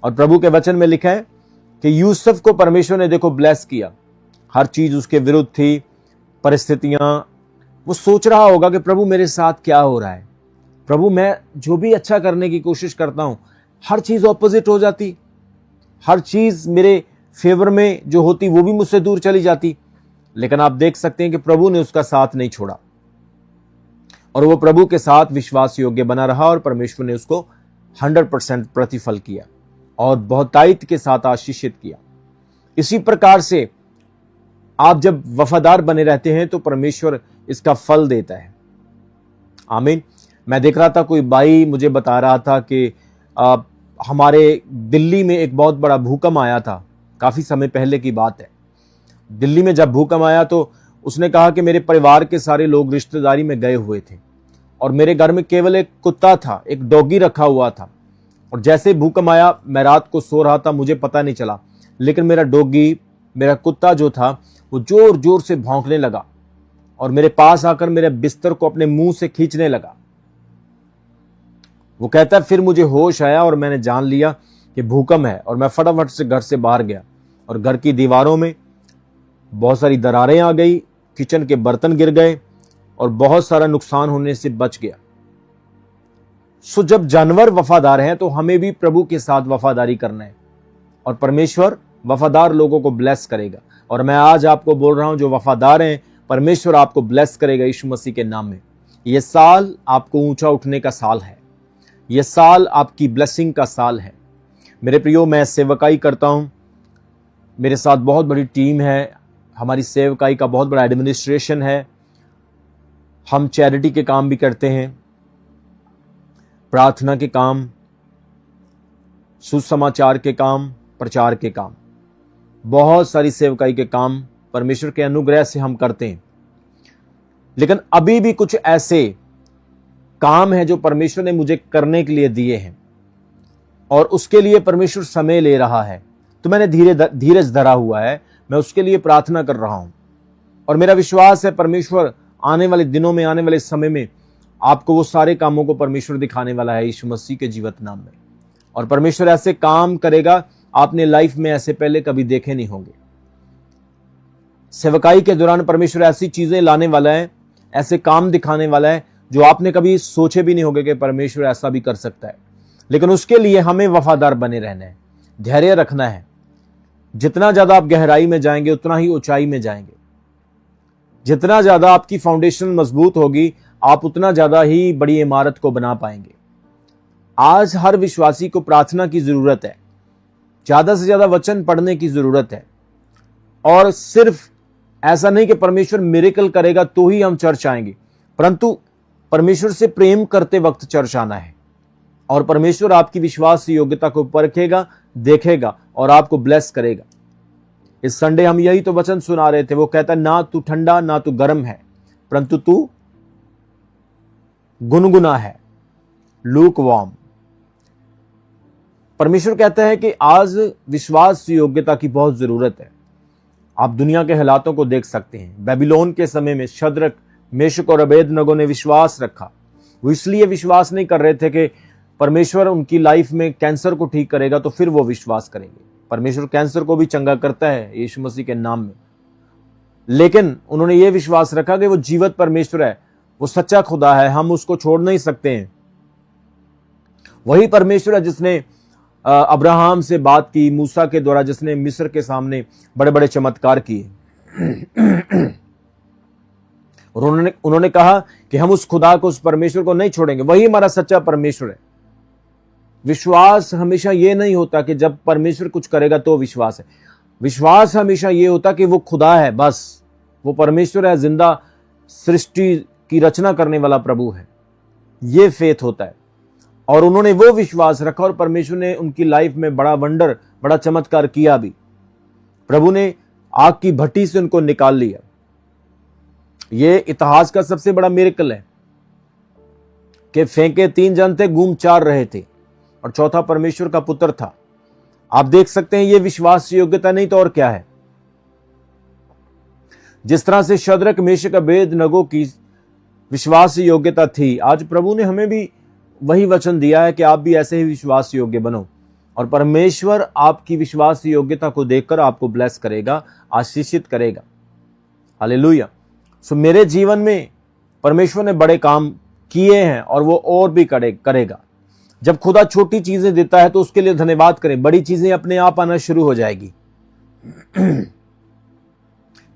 और प्रभु के वचन में लिखा है कि यूसुफ को परमेश्वर ने देखो ब्लेस किया। हर चीज उसके विरुद्ध थी, परिस्थितियां, वो सोच रहा होगा कि प्रभु मेरे साथ क्या हो रहा है, प्रभु मैं जो भी अच्छा करने की कोशिश करता हूं हर चीज ऑपोजिट हो जाती, हर चीज मेरे फेवर में जो होती वो भी मुझसे दूर चली जाती। लेकिन आप देख सकते हैं कि प्रभु ने उसका साथ नहीं छोड़ा और वो प्रभु के साथ विश्वास योग्य बना रहा और परमेश्वर ने उसको 100% प्रतिफल किया और बहुतायत के साथ आशीषित किया। इसी प्रकार से आप जब वफादार बने रहते हैं तो परमेश्वर इसका फल देता है। आमीन। मैं देख रहा था, कोई भाई मुझे बता रहा था कि हमारे दिल्ली में एक बहुत बड़ा भूकंप आया था, काफी समय पहले की बात है। दिल्ली में जब भूकंप आया तो उसने कहा कि मेरे परिवार के सारे लोग रिश्तेदारी में गए हुए थे और मेरे घर में केवल एक कुत्ता था, एक डॉगी रखा हुआ था। और जैसे भूकंप आया, मैं रात को सो रहा था, मुझे पता नहीं चला, लेकिन मेरा डॉगी, मेरा कुत्ता जो था वो जोर जोर से भौंकने लगा और मेरे पास आकर मेरे बिस्तर को अपने मुंह से खींचने लगा। वो कहता है फिर मुझे होश आया और मैंने जान लिया कि भूकंप है और मैं फटाफट से घर से बाहर गया और घर की दीवारों में बहुत सारी दरारें आ गई, किचन के बर्तन गिर गए और बहुत सारा नुकसान होने से बच गया। सो जब जानवर वफादार हैं तो हमें भी प्रभु के साथ वफादारी करना है और परमेश्वर वफादार लोगों को ब्लेस करेगा। और मैं आज आपको बोल रहा हूं, जो वफादार हैं परमेश्वर आपको ब्लेस करेगा यीशु मसीह के नाम में। यह साल आपको ऊंचा उठने का साल है, यह साल आपकी ब्लेसिंग का साल है। मेरे प्रियो, मैं सेवकाई करता हूं, मेरे साथ बहुत बड़ी टीम है, हमारी सेवकाई का बहुत बड़ा एडमिनिस्ट्रेशन है। हम चैरिटी के काम भी करते हैं, प्रार्थना के काम, सुसमाचार के काम, प्रचार के काम, बहुत सारी सेवकाई के काम परमेश्वर के अनुग्रह से हम करते हैं। लेकिन अभी भी कुछ ऐसे काम हैं जो परमेश्वर ने मुझे करने के लिए दिए हैं और उसके लिए परमेश्वर समय ले रहा है, तो मैंने धीरज धरा हुआ है, मैं उसके लिए प्रार्थना कर रहा हूं और मेरा विश्वास है परमेश्वर आने वाले दिनों में, आने वाले समय में आपको वो सारे कामों को परमेश्वर दिखाने वाला है यीशु मसीह के जीवित नाम में। और परमेश्वर ऐसे काम करेगा आपने लाइफ में ऐसे पहले कभी देखे नहीं होंगे। सेवकाई के दौरान परमेश्वर ऐसी चीजें लाने वाला है, ऐसे काम दिखाने वाला है जो आपने कभी सोचे भी नहीं होंगे कि परमेश्वर ऐसा भी कर सकता है। लेकिन उसके लिए हमें वफादार बने रहना है, धैर्य रखना है। जितना ज्यादा आप गहराई में जाएंगे उतना ही ऊंचाई में जाएंगे। जितना ज्यादा आपकी फाउंडेशन मजबूत होगी आप उतना ज्यादा ही बड़ी इमारत को बना पाएंगे। आज हर विश्वासी को प्रार्थना की जरूरत है, ज्यादा से ज्यादा वचन पढ़ने की जरूरत है। और सिर्फ ऐसा नहीं कि परमेश्वर मिरेकल करेगा तो ही हम चर्च आएंगे, परंतु परमेश्वर से प्रेम करते वक्त चर्च आना है और परमेश्वर आपकी विश्वास योग्यता को परखेगा, देखेगा और आपको ब्लेस करेगा। इस संडे हम यही तो वचन सुना रहे थे, वो कहता ना तू ठंडा ना तू गर्म है, परंतु तू गुनगुना है, लूक वार्म। परमेश्वर कहता है कि आज विश्वास योग्यता की बहुत जरूरत है। आप दुनिया के हालातों को देख सकते हैं। बेबीलोन के समय में शद्रक, मेशक और अबेदनगो ने विश्वास रखा। वो इसलिए विश्वास नहीं कर रहे थे कि परमेश्वर उनकी लाइफ में कैंसर को ठीक करेगा तो फिर वो विश्वास करेंगे। परमेश्वर कैंसर को भी चंगा करता है यीशु मसीह के नाम में, लेकिन उन्होंने ये विश्वास रखा कि वो जीवित परमेश्वर है, वो सच्चा खुदा है, हम उसको छोड़ नहीं सकते हैं। वही परमेश्वर है जिसने अब्राहम से बात की, मूसा के द्वारा जिसने मिस्र के सामने बड़े बड़े चमत्कार किए। और उन्होंने कहा कि हम उस खुदा को, उस परमेश्वर को नहीं छोड़ेंगे, वही हमारा सच्चा परमेश्वर है। विश्वास हमेशा ये नहीं होता कि जब परमेश्वर कुछ करेगा तो विश्वास है। विश्वास हमेशा ये होता कि वो खुदा है, बस वो परमेश्वर है, जिंदा सृष्टि की रचना करने वाला प्रभु है। ये फेथ होता है। और उन्होंने वो विश्वास रखा और परमेश्वर ने उनकी लाइफ में बड़ा वंडर, बड़ा चमत्कार किया भी। प्रभु ने आग की भट्टी से उनको निकाल लिया। ये इतिहास का सबसे बड़ा मिरेकल है कि फेंके 3 जन थे, घूम 4 रहे थे और चौथा परमेश्वर का पुत्र था। आप देख सकते हैं ये विश्वास योग्यता नहीं तो और क्या है। जिस तरह से शद्रक, मेशक, अबेदनगो की विश्वास योग्यता थी, आज प्रभु ने हमें भी वही वचन दिया है कि आप भी ऐसे ही विश्वास योग्य बनो। और परमेश्वर आपकी विश्वास योग्यता को देखकर आपको ब्लेस करेगा, आशीषित करेगा। हालेलुया। सो मेरे जीवन में परमेश्वर ने बड़े काम किए हैं और वो और भी करेगा। जब खुदा छोटी चीजें देता है तो उसके लिए धन्यवाद करें, बड़ी चीजें अपने आप आना शुरू हो जाएगी।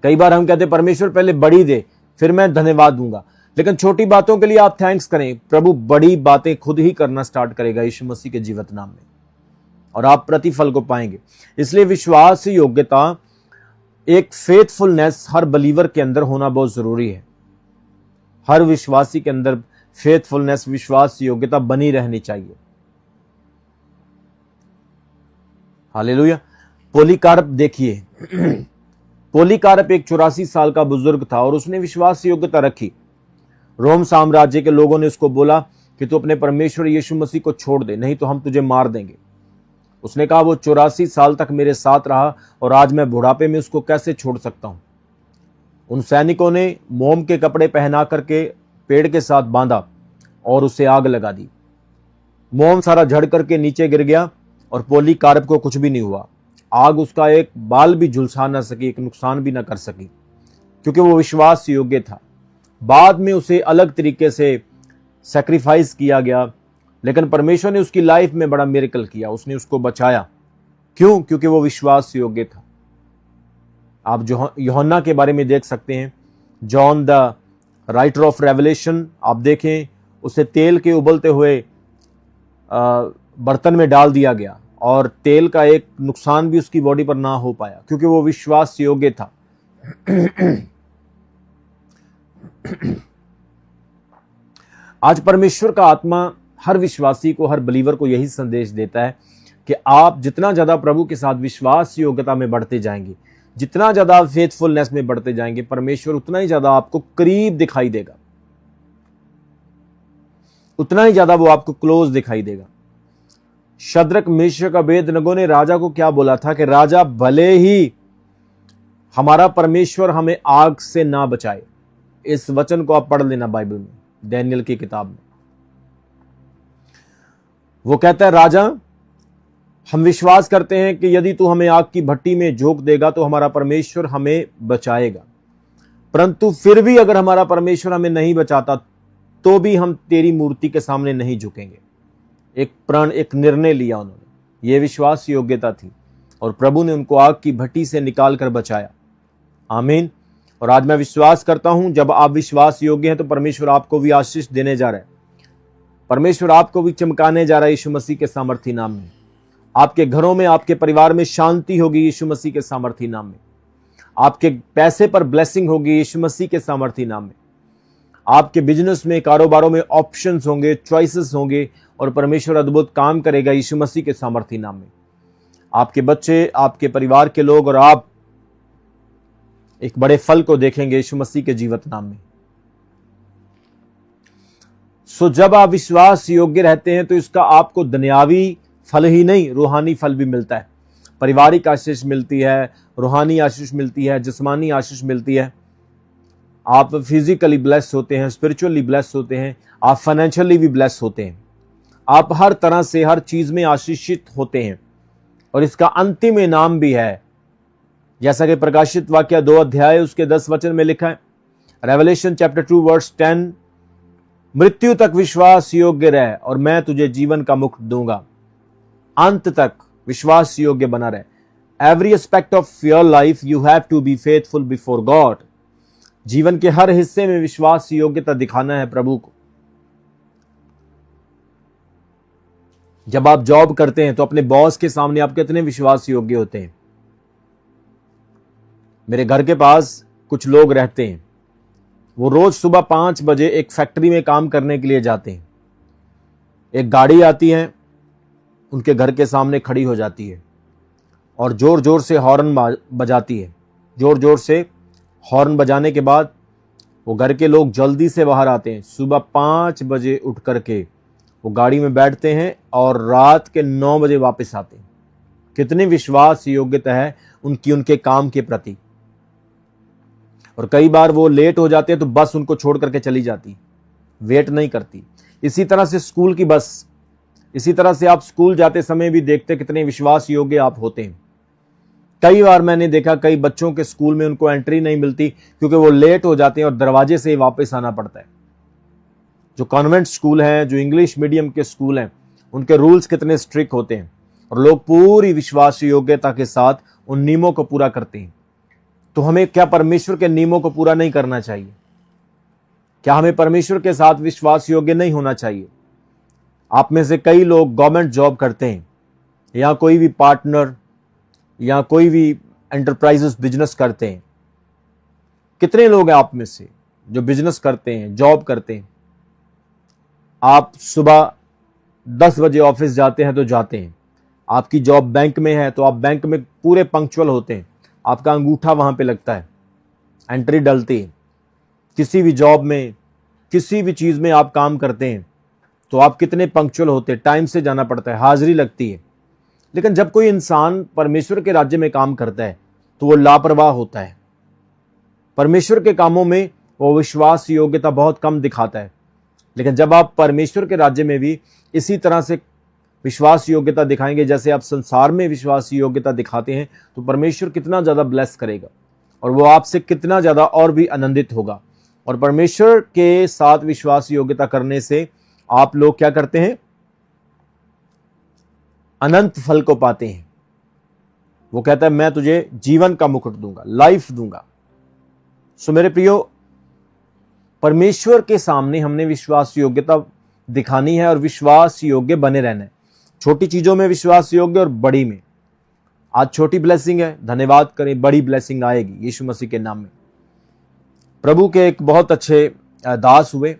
कई बार हम कहते हैं परमेश्वर पहले बड़ी दे फिर मैं धन्यवाद दूंगा, लेकिन छोटी बातों के लिए आप थैंक्स करें, प्रभु बड़ी बातें खुद ही करना स्टार्ट करेगा यीशु मसीह के जीवित नाम में, और आप प्रतिफल को पाएंगे। इसलिए विश्वास योग्यता, एक फेथफुलनेस हर बिलीवर के अंदर होना बहुत जरूरी है। हर विश्वासी के अंदर फेथफुलनेस, विश्वास योग्यता बनी रहनी चाहिए। हालेलुया। पोलीकार्प देखिए, पोलीकार्प एक 84 साल का बुजुर्ग था और उसने विश्वास योग्यता रखी। रोम साम्राज्य के लोगों ने उसको बोला कि तू अपने परमेश्वर यीशु मसीह को छोड़ दे, नहीं तो हम तुझे मार देंगे। उसने कहा वो 84 साल तक मेरे साथ रहा और आज मैं बुढ़ापे में उसको कैसे छोड़ सकता हूं। उन सैनिकों ने मोम के कपड़े पहना करके पेड़ के साथ बांधा और उसे आग लगा दी। मोम सारा झड़ करके नीचे गिर गया और पोलीकार्प को कुछ भी नहीं हुआ। आग उसका एक बाल भी झुलसा ना सकी, एक नुकसान भी ना कर सकी, क्योंकि वो विश्वास योग्य था। बाद में उसे अलग तरीके से सैक्रिफाइस किया गया, लेकिन परमेश्वर ने उसकी लाइफ में बड़ा मिरेकल किया, उसने उसको बचाया। क्यों? क्योंकि वो विश्वास योग्य था। आप जो यूहन्ना के बारे में देख सकते हैं, John the writer of revelation, आप देखें उसे तेल के उबलते हुए बर्तन में डाल दिया गया और तेल का एक नुकसान भी उसकी बॉडी पर ना हो पाया, क्योंकि वो विश्वास योग्य था। आज परमेश्वर का आत्मा हर विश्वासी को, हर बिलीवर को यही संदेश देता है कि आप जितना ज्यादा प्रभु के साथ विश्वास योग्यता में बढ़ते जाएंगे, जितना ज्यादा फेथफुलनेस में बढ़ते जाएंगे, परमेश्वर उतना ही ज्यादा आपको करीब दिखाई देगा, उतना ही ज्यादा वो आपको क्लोज दिखाई देगा। शद्रक, मेशक, अबेदनगो ने राजा को क्या बोला था कि राजा भले ही हमारा परमेश्वर हमें आग से ना बचाए। इस वचन को आप पढ़ लेना बाइबल में, डैनियल की किताब में। वो कहता है राजा, हम विश्वास करते हैं कि यदि तू हमें आग की भट्टी में झोंक देगा तो हमारा परमेश्वर हमें बचाएगा, परंतु फिर भी अगर हमारा परमेश्वर हमें नहीं बचाता तो भी हम तेरी मूर्ति के सामने नहीं झुकेंगे। एक निर्णय लिया उन्होंने, ये विश्वास योग्यता थी और प्रभु ने उनको आग की भट्टी से निकाल कर बचाया। आमीन। और आज मैं विश्वास करता हूं, जब आप विश्वास योग्य हैं तो परमेश्वर आपको भी आशीष देने जा रहा है, परमेश्वर आपको भी चमकाने जा रहा है यीशु मसीह के सामर्थी नाम में। आपके घरों में, आपके परिवार में शांति होगी यीशु मसीह के सामर्थी नाम में। आपके पैसे पर ब्लेसिंग होगी यीशु मसीह के सामर्थी नाम में। आपके बिजनेस में, कारोबारों में ऑप्शंस होंगे, चॉइसेस होंगे और परमेश्वर अद्भुत काम करेगा यीशु मसीह के सामर्थी नाम में। आपके बच्चे, आपके परिवार के लोग और आप एक बड़े फल को देखेंगे यीशु मसीह के जीवित नाम में। सो जब आप विश्वास योग्य रहते हैं तो इसका आपको दुनियावी फल ही नहीं, रूहानी फल भी मिलता है। पारिवारिक आशीष मिलती है, रूहानी आशीष मिलती है, जिस्मानी आशीष मिलती है। आप फिजिकली ब्लेस होते हैं, स्पिरिचुअली ब्लेस होते हैं, आप फाइनेंशियली भी ब्लेस होते हैं। आप हर तरह से, हर चीज में आशीषित होते हैं और इसका अंतिम इनाम भी है, जैसा कि प्रकाशित वाक्य 2 अध्याय उसके 10 वचन में लिखा है, रेवलेशन चैप्टर 2 वर्स 10, मृत्यु तक विश्वास योग्य रहे और मैं तुझे जीवन का मुकुट दूंगा। अंत तक विश्वास योग्य बना रहे। Every aspect of your life you have to be faithful before God. जीवन के हर हिस्से में विश्वास योग्यता दिखाना है प्रभु को। जब आप जॉब करते हैं तो अपने बॉस के सामने आप कितने विश्वास योग्य होते हैं। मेरे घर के पास कुछ लोग रहते हैं, वो रोज सुबह 5 बजे एक फैक्ट्री में काम करने के लिए जाते हैं। एक गाड़ी आती है, उनके घर के सामने खड़ी हो जाती है और जोर जोर से हॉर्न बजाती है। जोर जोर से हॉर्न बजाने के बाद वो घर के लोग जल्दी से बाहर आते हैं। सुबह 5 बजे उठ करके वो गाड़ी में बैठते हैं और रात के 9 बजे वापस आते हैं। कितनी विश्वास योग्यता है उनकी, उनके काम के प्रति। और कई बार वो लेट हो जाते हैं तो बस उनको छोड़ करके चली जाती, वेट नहीं करती। इसी तरह से स्कूल की बस, इसी तरह से आप स्कूल जाते समय भी देखते कितने विश्वास योग्य आप होते हैं। कई बार मैंने देखा कई बच्चों के स्कूल में उनको एंट्री नहीं मिलती क्योंकि वो लेट हो जाते हैं और दरवाजे से ही वापस आना पड़ता है। जो कॉन्वेंट स्कूल हैं, जो इंग्लिश मीडियम के स्कूल हैं, उनके रूल्स कितने स्ट्रिक्ट होते हैं और लोग पूरी विश्वास योग्यता के साथ उन नियमों को पूरा करते हैं। तो हमें क्या परमेश्वर के नियमों को पूरा नहीं करना चाहिए? क्या हमें परमेश्वर के साथ विश्वास योग्य नहीं होना चाहिए? आप में से कई लोग गवर्नमेंट जॉब करते हैं या कोई भी पार्टनर या कोई भी एंटरप्राइजेस बिजनेस करते हैं। कितने लोग हैं आप में से जो बिजनेस करते हैं, जॉब करते हैं? आप सुबह 10 बजे ऑफिस जाते हैं तो जाते हैं। आपकी जॉब बैंक में है तो आप बैंक में पूरे पंक्चुअल होते हैं, आपका अंगूठा वहां पे लगता है, एंट्री डलती है। किसी भी जॉब में, किसी भी चीज में आप काम करते हैं तो आप कितने पंक्चुअल होते हैं, टाइम से जाना पड़ता है, हाजिरी लगती है। लेकिन जब कोई इंसान परमेश्वर के राज्य में काम करता है तो वो लापरवाह होता है। परमेश्वर के कामों में वो विश्वास योग्यता बहुत कम दिखाता है। लेकिन जब आप परमेश्वर के राज्य में भी इसी तरह से विश्वास योग्यता दिखाएंगे जैसे आप संसार में विश्वास योग्यता दिखाते हैं, तो परमेश्वर कितना ज्यादा ब्लेस करेगा और वो आपसे कितना ज्यादा और भी आनंदित होगा। और परमेश्वर के साथ विश्वास योग्यता करने से आप लोग क्या करते हैं? अनंत फल को पाते हैं। वो कहता है मैं तुझे जीवन का मुकुट दूंगा, लाइफ दूंगा। सो मेरे प्रियो, परमेश्वर के सामने हमने विश्वास योग्यता दिखानी है और विश्वास योग्य बने रहना है। छोटी चीजों में विश्वास योग्य और बड़ी में। आज छोटी ब्लेसिंग है, धन्यवाद करें, बड़ी ब्लेसिंग आएगी यीशु मसीह के नाम में। प्रभु के एक बहुत अच्छे दास हुए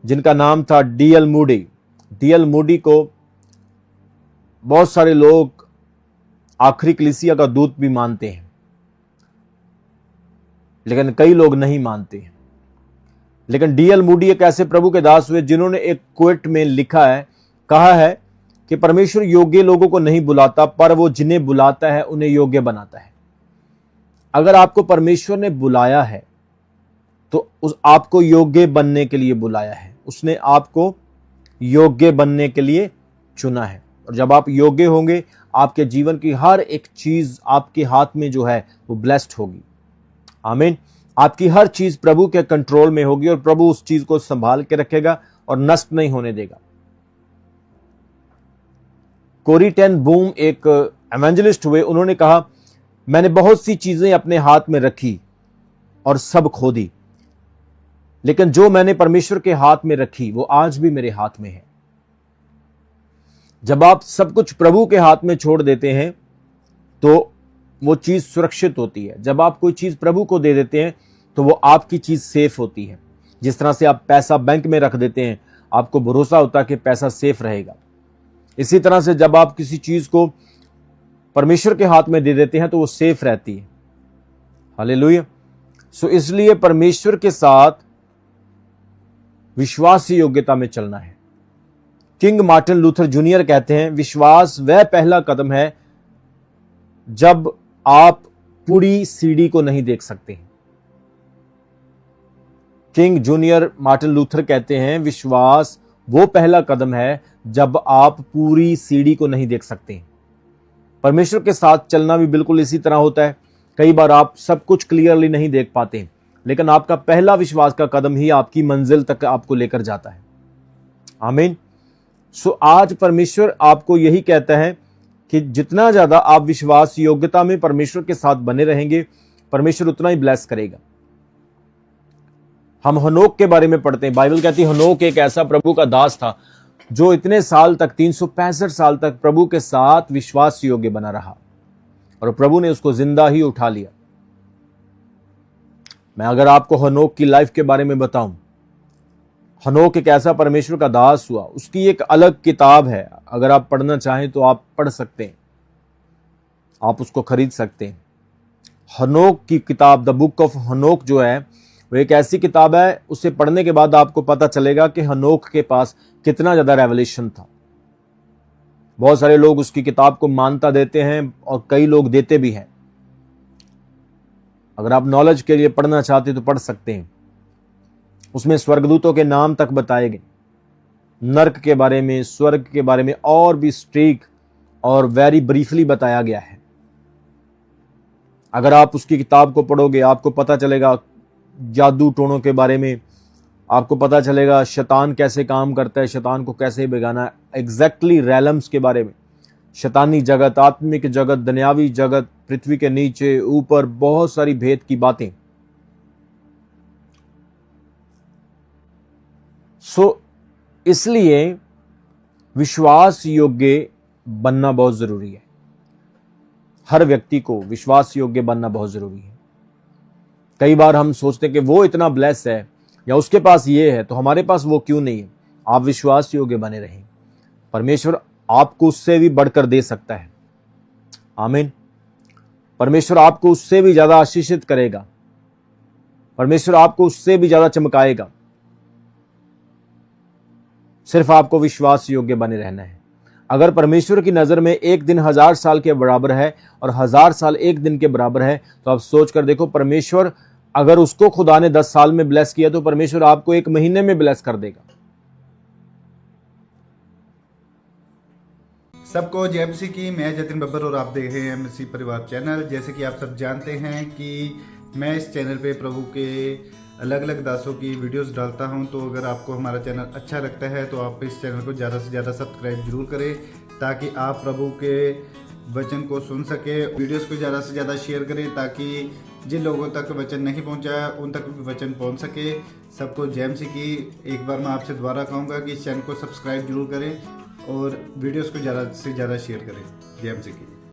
जिनका नाम था D.L. मूडी। D.L. मूडी को बहुत सारे लोग आखिरी कलीसिया का दूत भी मानते हैं, लेकिन कई लोग नहीं मानते हैं। लेकिन D.L. मूडी एक ऐसे प्रभु के दास हुए जिन्होंने एक क्विट में लिखा है, कहा है कि परमेश्वर योग्य लोगों को नहीं बुलाता, पर वो जिन्हें बुलाता है उन्हें योग्य बनाता है। अगर आपको परमेश्वर ने बुलाया है तो आपको योग्य बनने के लिए बुलाया है। उसने आपको योग्य बनने के लिए चुना है। और जब आप योग्य होंगे, आपके जीवन की हर एक चीज आपके हाथ में जो है वो ब्लेस्ड होगी। आमीन। आपकी हर चीज प्रभु के कंट्रोल में होगी और प्रभु उस चीज को संभाल के रखेगा और नष्ट नहीं होने देगा। कोरी टेन बूम एक एवेंजलिस्ट हुए। उन्होंने कहा, मैंने बहुत सी चीजें अपने हाथ में रखी और सब खो दी, लेकिन जो मैंने परमेश्वर के हाथ में रखी वो आज भी मेरे हाथ में है। जब आप सब कुछ प्रभु के हाथ में छोड़ देते हैं तो वो चीज सुरक्षित होती है। जब आप कोई चीज प्रभु को दे देते हैं तो वो आपकी चीज सेफ होती है। जिस तरह से आप पैसा बैंक में रख देते हैं, आपको भरोसा होता है कि पैसा सेफ रहेगा। इसी तरह से जब आप किसी चीज को परमेश्वर के हाथ में दे देते हैं तो वो सेफ रहती है। हालेलुया। सो इसलिए परमेश्वर के साथ विश्वास योग्यता में चलना है। किंग मार्टिन लूथर जूनियर कहते हैं, विश्वास वह पहला कदम है जब आप पूरी सीढ़ी को नहीं देख सकते। किंग जूनियर मार्टिन लूथर कहते हैं, विश्वास वो पहला कदम है जब आप पूरी सीढ़ी को नहीं देख सकते। परमेश्वर के साथ चलना भी बिल्कुल इसी तरह होता है। कई बार आप सब कुछ क्लियरली नहीं देख पाते, लेकिन आपका पहला विश्वास का कदम ही आपकी मंजिल तक आपको लेकर जाता है। आमीन। सो आज परमेश्वर आपको यही कहता है कि जितना ज्यादा आप विश्वास योग्यता में परमेश्वर के साथ बने रहेंगे, परमेश्वर उतना ही ब्लेस करेगा। हम हनोक के बारे में पढ़ते हैं। बाइबल कहती है हनोक एक ऐसा प्रभु का दास था जो इतने साल तक, 365 साल तक प्रभु के साथ विश्वास योग्य बना रहा और प्रभु ने उसको जिंदा ही उठा लिया। मैं अगर आपको हनोक की लाइफ के बारे में बताऊं, हनोक एक ऐसा परमेश्वर का दास हुआ। उसकी एक अलग किताब है, अगर आप पढ़ना चाहें तो आप पढ़ सकते हैं, आप उसको खरीद सकते हैं। हनोक की किताब, द बुक ऑफ हनोक जो है, वो एक ऐसी किताब है, उसे पढ़ने के बाद आपको पता चलेगा कि हनोक के पास कितना ज्यादा रेवलेशन था। बहुत सारे लोग उसकी किताब को मान्यता देते हैं और कई लोग देते भी हैं। अगर आप नॉलेज के लिए पढ़ना चाहते तो पढ़ सकते हैं। उसमें स्वर्गदूतों के नाम तक बताए गए। नर्क के बारे में, स्वर्ग के बारे में और भी स्ट्रीक और वेरी ब्रीफली बताया गया है। अगर आप उसकी किताब को पढ़ोगे आपको पता चलेगा जादू टोनों के बारे में, आपको पता चलेगा शैतान कैसे काम करता है, शैतान को कैसे भगाना है, एग्जैक्टली रैलम्स के बारे में, शैतानी जगत, आत्मिक जगत, दुनियावी जगत, पृथ्वी के नीचे ऊपर, बहुत सारी भेद की बातें। इसलिए विश्वास योग्य बनना बहुत जरूरी है। हर व्यक्ति को विश्वास योग्य बनना बहुत जरूरी है। कई बार हम सोचते हैं कि वो इतना ब्लेस है या उसके पास ये है तो हमारे पास वो क्यों नहीं है। आप विश्वास योग्य बने रहें, परमेश्वर आपको उससे भी बढ़कर दे सकता है। आमीन। परमेश्वर आपको उससे भी ज्यादा आशीषित करेगा, परमेश्वर आपको उससे भी ज्यादा चमकाएगा। सिर्फ आपको विश्वास योग्य बने रहना है। अगर परमेश्वर की नजर में एक दिन 1000 साल के बराबर है और 1000 साल एक दिन के बराबर है, तो आप सोच कर देखो, परमेश्वर अगर उसको खुदा ने 10 साल में ब्लेस किया तो परमेश्वर आपको एक महीने में ब्लेस कर देगा। सबको जय मसीह की। मैं जतिन बब्बर और आप देख रहे हैं मसीह परिवार चैनल। जैसे कि आप सब जानते हैं कि मैं इस चैनल पे प्रभु के अलग अलग दासों की वीडियोस डालता हूं, तो अगर आपको हमारा चैनल अच्छा लगता है तो आप इस चैनल को ज़्यादा से ज़्यादा सब्सक्राइब जरूर करें, ताकि आप प्रभु के वचन को सुन सके। वीडियोस को ज़्यादा से ज़्यादा शेयर करें ताकि जिन लोगों तक वचन नहीं पहुंचा उन तक भी वचन पहुंच सके। सबको जय मसीह की। एक बार मैं आपसे दोबारा कहूँगा कि इस चैनल को सब्सक्राइब जरूर करें और वीडियोस को ज़्यादा से ज़्यादा शेयर करें। जय मसीह की।